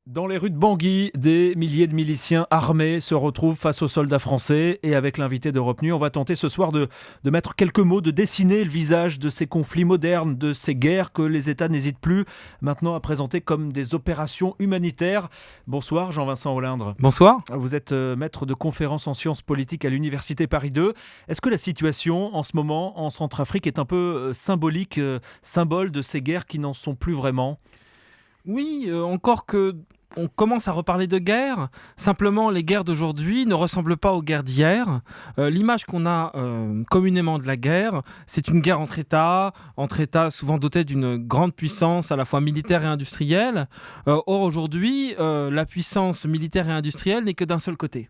Dans les rues de Bangui, des milliers de miliciens armés se retrouvent face aux soldats français et avec l'invité d'Europe Nuit, on va tenter ce soir de mettre quelques mots, de dessiner le visage de ces conflits modernes, de ces guerres que les États n'hésitent plus maintenant à présenter comme des opérations humanitaires. Bonsoir Jean-Vincent Hollindre. Bonsoir. Vous êtes maître de conférences en sciences politiques à l'Université Paris 2. Est-ce que la situation en ce moment en Centrafrique est un peu symbolique, symbole de ces guerres qui n'en sont plus vraiment ? Oui, encore que on commence à reparler de guerre. Simplement, les guerres d'aujourd'hui ne ressemblent pas aux guerres d'hier. L'image qu'on a communément de la guerre, c'est une guerre entre États souvent dotés d'une grande puissance à la fois militaire et industrielle. Or, aujourd'hui, la puissance militaire et industrielle n'est que d'un seul côté.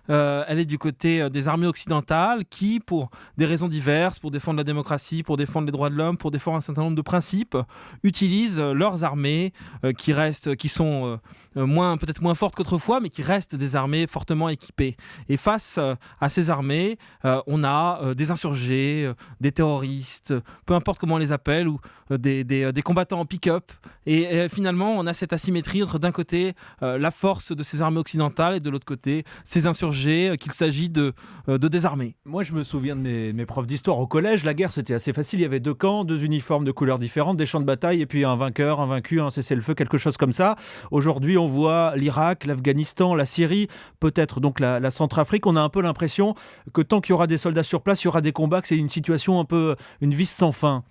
Elle est du côté des armées occidentales qui, pour des raisons diverses, pour défendre la démocratie, pour défendre les droits de l'homme, pour défendre un certain nombre de principes, utilisent leurs armées qui sont peut-être moins fortes qu'autrefois, mais qui restent des armées fortement équipées. Et face à ces armées, on a des insurgés, des terroristes, peu importe comment on les appelle, ou des combattants en pick-up. Et finalement, on a cette asymétrie entre d'un côté la force de ces armées occidentales et de l'autre côté ces insurgés qu'il s'agit de désarmer. Moi, je me souviens de mes profs d'histoire au collège. La guerre, c'était assez facile. Il y avait deux camps, deux uniformes de couleurs différentes, des champs de bataille et puis un vainqueur, un vaincu, un cessez-le-feu, quelque chose comme ça. Aujourd'hui, on voit l'Irak, l'Afghanistan, la Syrie, peut-être donc la Centrafrique. On a un peu l'impression que tant qu'il y aura des soldats sur place, il y aura des combats, que c'est une situation un peu, une vis sans fin.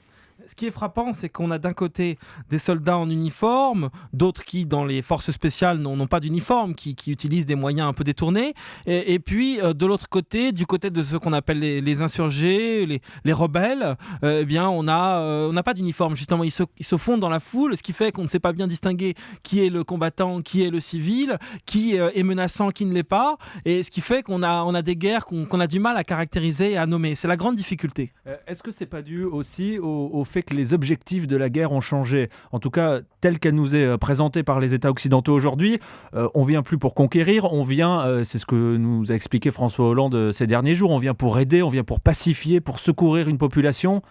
Ce qui est frappant, c'est qu'on a d'un côté des soldats en uniforme, d'autres qui, dans les forces spéciales, n'ont pas d'uniforme, qui utilisent des moyens un peu détournés. Et puis, de l'autre côté, du côté de ceux qu'on appelle les insurgés, les rebelles, on n'a pas d'uniforme. Justement, ils se fondent dans la foule, ce qui fait qu'on ne sait pas bien distinguer qui est le combattant, qui est le civil, qui est menaçant, qui ne l'est pas. Et ce qui fait qu'on a des guerres qu'on a du mal à caractériser et à nommer. C'est la grande difficulté. Est-ce que c'est pas dû aussi au fait que les objectifs de la guerre ont changé, en tout cas tel qu'elle nous est présentée par les États occidentaux aujourd'hui? On vient plus pour conquérir, on vient, c'est ce que nous a expliqué François Hollande ces derniers jours, on vient pour aider, on vient pour pacifier, pour secourir une population.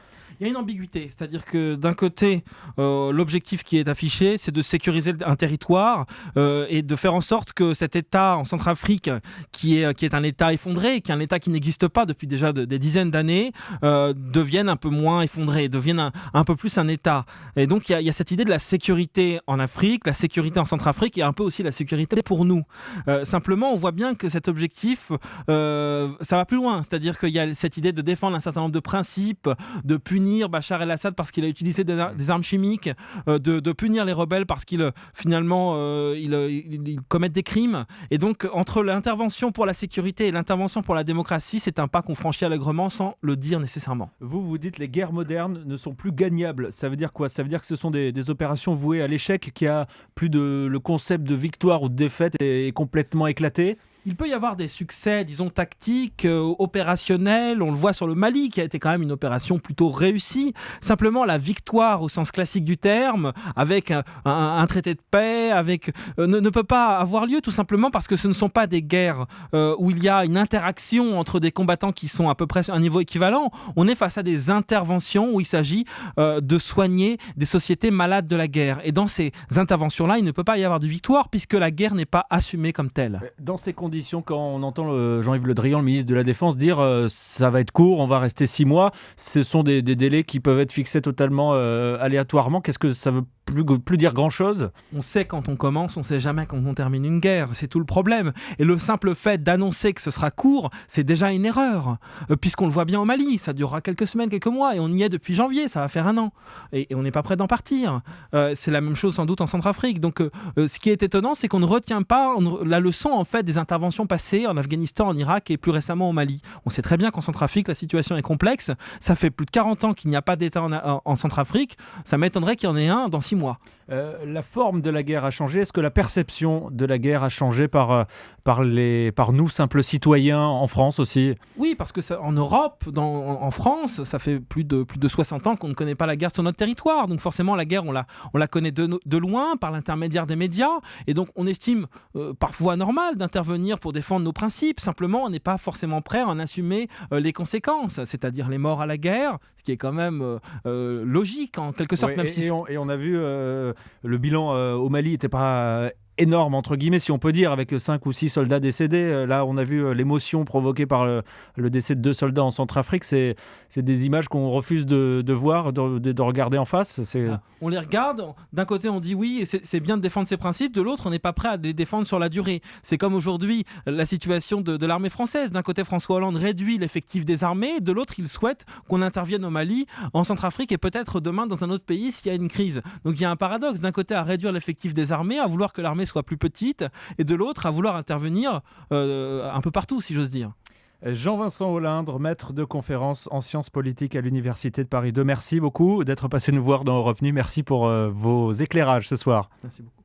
Il y a une ambiguïté, c'est-à-dire que d'un côté, l'objectif qui est affiché, c'est de sécuriser un territoire et de faire en sorte que cet État en Centrafrique, qui est un État effondré, qui est un État qui n'existe pas depuis déjà des dizaines d'années, devienne un peu moins effondré, devienne un peu plus un État. Et donc il y a cette idée de la sécurité en Afrique, la sécurité en Centrafrique et un peu aussi la sécurité pour nous. Simplement, on voit bien que cet objectif, ça va plus loin, c'est-à-dire qu'il y a cette idée de défendre un certain nombre de principes, de punir Bachar el-Assad parce qu'il a utilisé des armes chimiques, de punir les rebelles parce qu'ils finalement ils commettent des crimes. Et donc entre l'intervention pour la sécurité et l'intervention pour la démocratie, c'est un pas qu'on franchit allègrement sans le dire nécessairement. Vous dites les guerres modernes ne sont plus gagnables. Ça veut dire quoi? Ça veut dire que ce sont des opérations vouées à l'échec, qu'il y a plus de le concept de victoire ou de défaite est complètement éclaté? Il peut y avoir des succès, disons, tactiques, opérationnels. On le voit sur le Mali, qui a été quand même une opération plutôt réussie. Simplement, la victoire au sens classique du terme, avec un traité de paix, ne peut pas avoir lieu, tout simplement parce que ce ne sont pas des guerres où il y a une interaction entre des combattants qui sont à peu près à un niveau équivalent. On est face à des interventions où il s'agit de soigner des sociétés malades de la guerre. Et dans ces interventions-là, il ne peut pas y avoir de victoire, puisque la guerre n'est pas assumée comme telle. Dans ces conditions, quand on entend Jean-Yves Le Drian, le ministre de la Défense, dire ça va être court, on va rester 6 mois, ce sont des délais qui peuvent être fixés totalement aléatoirement. Qu'est-ce que ça veut plus dire grand-chose? On sait quand on commence, on sait jamais quand on termine une guerre, c'est tout le problème. Et le simple fait d'annoncer que ce sera court, c'est déjà une erreur, puisqu'on le voit bien au Mali, ça durera quelques semaines, quelques mois, et on y est depuis janvier, ça va faire 1 an, et on n'est pas prêt d'en partir. C'est la même chose sans doute en Centrafrique. Donc ce qui est étonnant, c'est qu'on ne retient pas la leçon en fait des interventions passées en Afghanistan, en Irak et plus récemment au Mali. On sait très bien qu'en Centrafrique, la situation est complexe, ça fait plus de 40 ans qu'il n'y a pas d'État en Centrafrique, ça m'étonnerait qu'il y en ait un dans 6 mois. La forme de la guerre a changé. Est-ce que la perception de la guerre a changé par nous, simples citoyens, en France aussi? Oui, parce que en Europe, en France, ça fait plus de 60 ans qu'on ne connaît pas la guerre sur notre territoire. Donc forcément, la guerre, on la connaît de loin, par l'intermédiaire des médias. Et donc, on estime parfois normal d'intervenir pour défendre nos principes. Simplement, on n'est pas forcément prêt à en assumer les conséquences, c'est-à-dire les morts à la guerre, ce qui est quand même logique, en quelque sorte. Ouais, et on a vu le bilan au Mali n'était pas énorme, entre guillemets, si on peut dire, avec 5 ou 6 soldats décédés. Là, on a vu l'émotion provoquée par le décès de 2 soldats en Centrafrique. C'est des images qu'on refuse de voir, de regarder en face. On les regarde, d'un côté on dit oui, c'est bien de défendre ses principes, de l'autre on n'est pas prêt à les défendre sur la durée. C'est comme aujourd'hui la situation de l'armée française. D'un côté, François Hollande réduit l'effectif des armées, de l'autre il souhaite qu'on intervienne au Mali, en Centrafrique et peut-être demain dans un autre pays s'il y a une crise. Donc il y a un paradoxe, d'un côté à réduire l'effectif des armées, à vouloir que l'armée soit plus petite, et de l'autre à vouloir intervenir un peu partout, si j'ose dire. Jean-Vincent Olindre, maître de conférence en sciences politiques à l'Université de Paris 2. Merci beaucoup d'être passé nous voir dans Europe Nuit. Merci pour vos éclairages ce soir. Merci beaucoup.